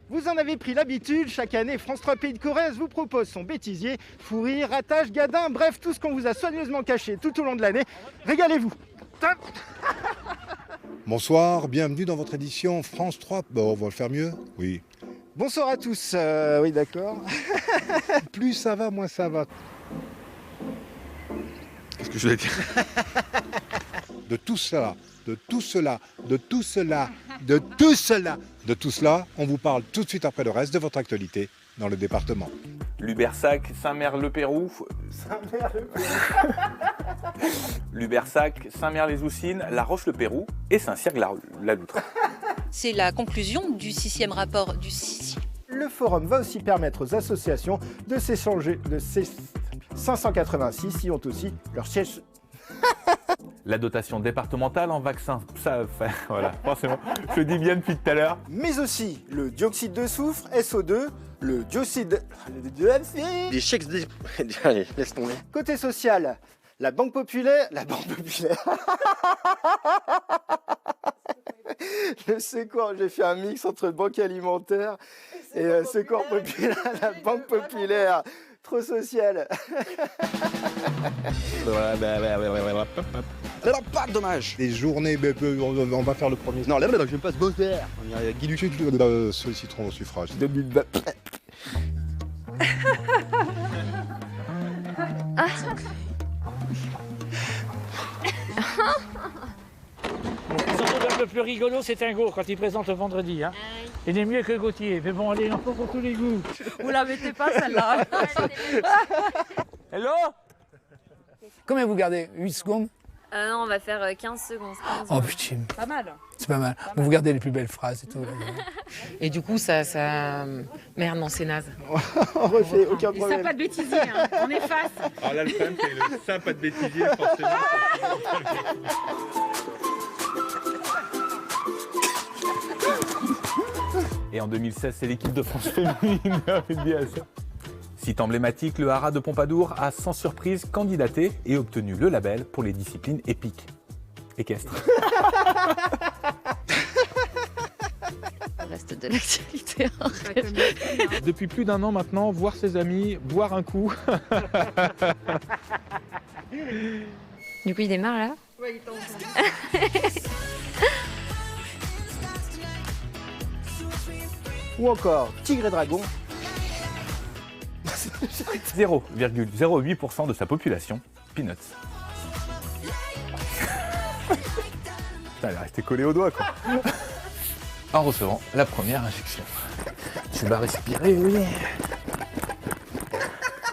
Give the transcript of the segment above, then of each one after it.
Vous en avez pris l'habitude, chaque année, France 3 Pays de Corrèze vous propose son bêtisier, fou rire, rattache, gadin, bref, tout ce qu'on vous a soigneusement caché tout au long de l'année. Régalez-vous. Top. Bonsoir, bienvenue dans votre édition France 3. Bon, on va le faire mieux? Oui. Bonsoir à tous. Oui, d'accord. Plus ça va, moins ça va. Qu'est-ce que je voulais dire? De tout cela, de tout cela, de tout cela, de tout cela, de tout cela, on vous parle tout de suite après le reste de votre actualité dans le département. Lubersac, Saint-Mer-le-Pérou, Lubersac, Saint-Mer-les-Oussines, La Roche-le-Pérou et Saint-Cirque-la-Loutre. C'est la conclusion du 6e rapport du 6e. Le forum va aussi permettre aux associations de s'échanger de ces 586 qui ont aussi leur siège. La dotation départementale en vaccins, ça, voilà, forcément, je le dis bien depuis tout à l'heure. Mais aussi le dioxyde de soufre, SO2, le dioxyde Des chèques de... Allez, laisse tomber. Côté social, la Banque Populaire, le Secours, j'ai fait un mix entre banque alimentaire et Secours Populaire, la Banque Populaire, trop sociale. Alors, pas de dommage. Les journées, on va faire le premier. Non, là, je vais pas se bosser. On y a Guy Luc. Solliciteront au suffrage. 2020. Le plus rigolo, c'est Tingo quand il présente le vendredi. Hein. Il est mieux que Gauthier. Mais bon, allez, il en faut pour tous les goûts. Vous la mettez pas celle-là. Hello? Combien vous gardez? 8 secondes? Non, on va faire 15 secondes. 15 Oh putain, Pas mal. c'est pas mal. Bon, vous gardez les plus belles phrases et tout. Et du coup, ça... Merde, non, c'est naze. On refait, aucun problème. Pas de bêtisier, hein. On efface. Alors là, le problème, c'est le sympa de bêtisier, forcément. Et en 2016, c'est l'équipe de France féminine. Site emblématique, le Haras de Pompadour a sans surprise candidaté et obtenu le label pour les disciplines épiques. Équestre. Le reste de l'actualité. Depuis plus d'un an maintenant, voir ses amis, boire un coup. Du coup, il démarre là? Ouais, il est en Ou encore Tigre et Dragon. 0,08% de sa population, peanuts. Putain, elle est restée collée au doigt, quoi. En recevant la première injection. Tu vas respirer, oui.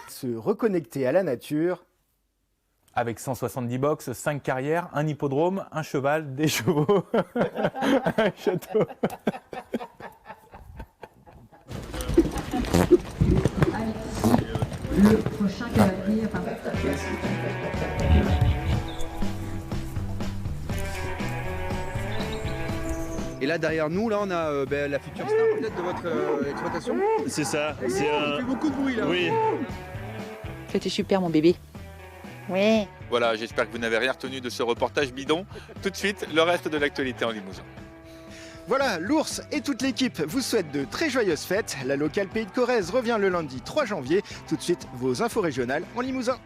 Se reconnecter à la nature. Avec 170 box, 5 carrières, un hippodrome, un cheval, des chevaux, un château. Le prochain qui va venir. Et là, derrière nous, là, on a la future star peut-être de votre exploitation. C'est ça. On fait beaucoup de bruit là. Oui. C'était super, mon bébé. Oui. Voilà, j'espère que vous n'avez rien retenu de ce reportage bidon. Tout de suite, le reste de l'actualité en Limousin. Voilà, l'ours et toute l'équipe vous souhaitent de très joyeuses fêtes. La locale Pays de Corrèze revient le lundi 3 janvier. Tout de suite, vos infos régionales en Limousin.